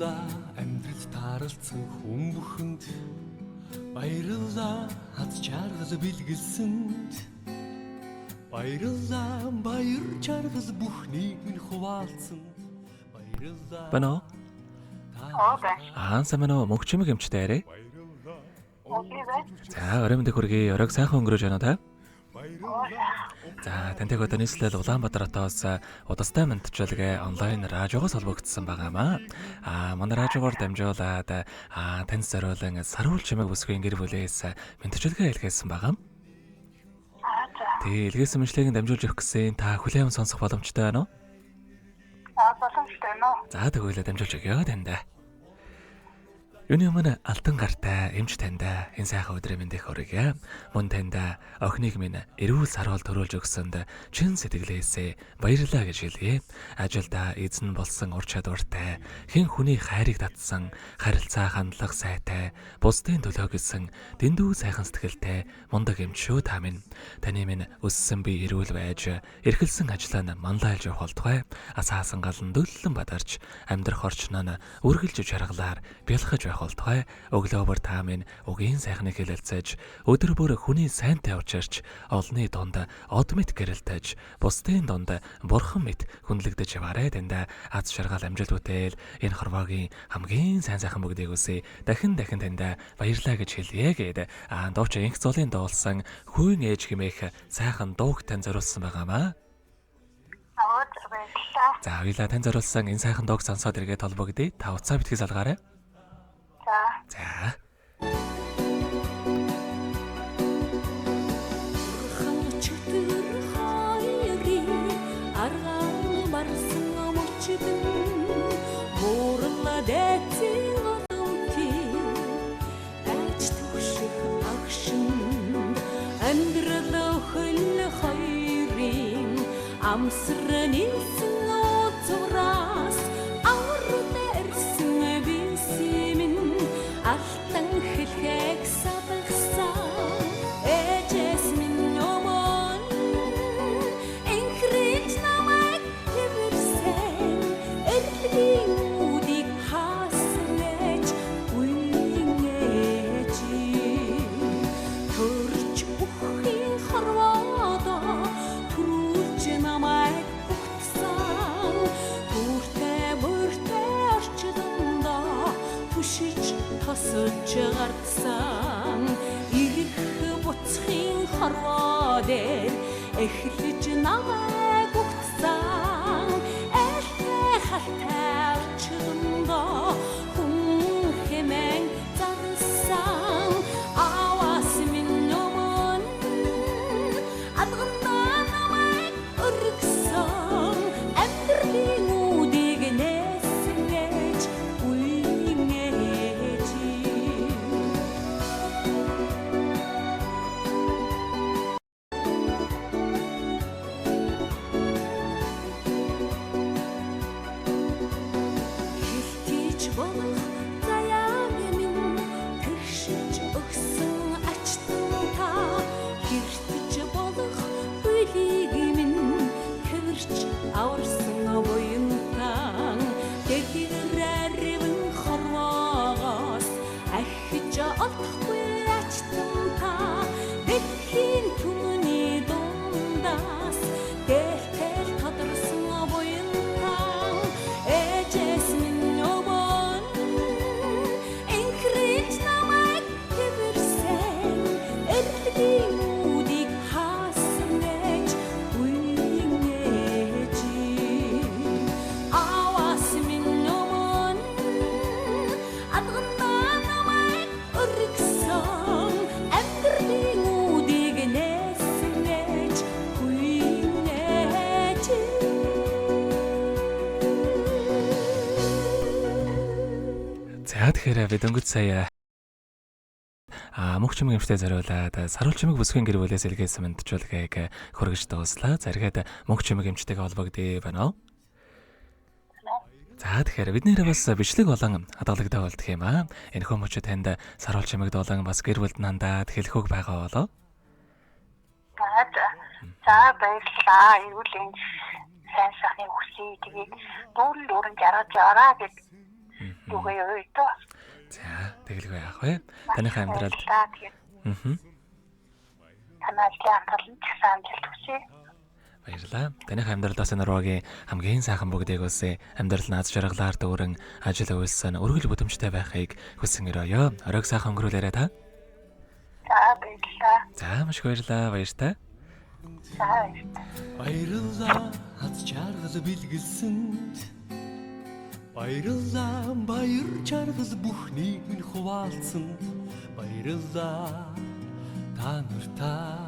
Баярлалаа амьдрал тааралцсан хүн бүхэнд баярлалаа хаз чаргал бэлгэлсэнд баярлалаа баяр чаргал бүхнийг минь хуваалцсан баярлалаа Бано Окей. Самано мөгчмөг эмчтэй арай. Окей бай. За ороймд хүргэе. Оройг сайхан өнгөрөөж байна та. За тантай одоо нийслэл Улаанбаатар хотоос удастай мэдчилгээ онлайн радиогоос холбогдсон байгаамаа. Манай радиогоор дамжуулаад танд зориулан саруул чимэг бүсгийн гэр бүлээс мэдчилгээ илгээсэн байгаа. Тэгээ илгээсэн мэдлэгийг дамжуулж өгөх гэсэн та хүлээвэн сонсох боломжтой байна уу? Боломжтой нөө. За тэгвэл дамжуулж өгье тандаа. Юуны өмнө алтан гартай эмч таньда энэ сайхан өдрөө мэндийг хүргье. Мөн таньда охиныг минь эрүүл саруул төрүүлж өгсөнд чин сэтгэлээсээ баярлалаа гэж хэлье. Ажилда эзэн болсон ур чадвартай, хэн хүний хайрыг татсан, харилцаа хандлага сайтай, бусдын төлөө гэсэн дэндүү сайхан сэтгэлтэй мундаг эмч шүү та минь. Таны минь өссөн би эрүүл байж, эрхэлсэн ажлаа нь манлайлж явах болтугай. Асаасан галан дөллөн бадарч, амьдрах орчноо нь үргэлж чаргалаар бэлхэж байх болтугай. Өглөөр та минь үгийн сайхныг хэлэлцэж, өдөр бүр хүний сайнтай учирч, олны дунд одмит гэрэлтэж, бусдын дунд бурхан мэт хүнлэгдэж яваарай танда. Аз жаргал амжилт бүтээл энэ хорвоогийн хамгийн сайн сайхан бүгдийг үсэ дахин танда баярлаа гэж хэлье гээд дууч инх золын дуулсан хүйн ээж хэмээх сайхан дууг тань зориулсан байгаамаа. Баярлалаа. За хоёлаа тань зориулсан энэ сайхан дууг сонсоод эргээд толбогдъё. Та уцаа битгий салгаарай. За. Амсраны зураас авралэрсэн бисимэн алтан хэлхэг сабгсан эжэс минь өмөн энхрэж намайг хэвэрсэн эрдгийн үдийг хаснаж үинэж төрч бүхий хорвоодоо түрүүлж намайг бүгдсэн бүртээ орчдондоо түшиж тосолж гардсан ирэх буцхын хорвоо дээр эхлэж намайг бүгдсэн элтэй халтай орчдондоо хүн хэмээн зарсан аваас минь өмөн адгандаа намайг өргөсөн амьдралын үдийг нээсгэж үинэж хилтийч болох заяаг минь тэгшиж өгсөн ачтан та хэртэж болох хөлийг минь тэрч аварсан буянтан тэгэрэрвэн хорвоогоос ахиж олдохгүй ачтан та дэлхийн түмний дундаас дэлтэл тодорсон буянтан эжэс минь өмөн энхрэж намайг хэвэрсэн эрдгийн үдийг хаснаж үинэж аваас минь өмөн адгандаа намайг өргөсөн амьдралын үдийг нээсгэж үинэж За тэгэхээр бид өнгөц сая мөгчмөг эмчтэй зориулаад саруул чимэг бүсгийн гэр бүлээс илгээсэн мэдчилгээг хүргэж дууслаа. Заргээд мөгчмөг эмчтэйгээ холбогдъё байна уу? За тэгэхээр бид нэрээ бас бичлэг болон хадгалагтай болдох юм аа. Энэхүү мөчөд танд саруул чимэг болон бас гэр бүлд нандаад хэлэхүүг байгаа болоо. За баярлалаа. Эрүүл энэ сайн сайхны хүсье. Тэгээд дүүрэн жаргаж яваараа гэж Юугаа юу доо. За, тэгэлгүй яах вэ? Таныхаа амьдралд Танаагийн амжилт гэсэн амжилт хүсье. баярлалаа. Таныхаа амьдралдаа Норвегийн хамгийн сайхан бүгдийг үсэ амьдрал наад жаргалаар дүүрэн ажил үйлсэн өргөл бүдэмжтэй байхыг хүсэн өрөөё. Оройг сайхан өнгөрүүлээрэй та. За баярлалаа. За, маш их баярлалаа. Баяртай. За баярлалаа. Баярлалаа хаз чаргал бэлгэлсэнд. Баярлалаа баяр чаргал бүхнийг минь хуваалцсан. Баярлалаа та нартай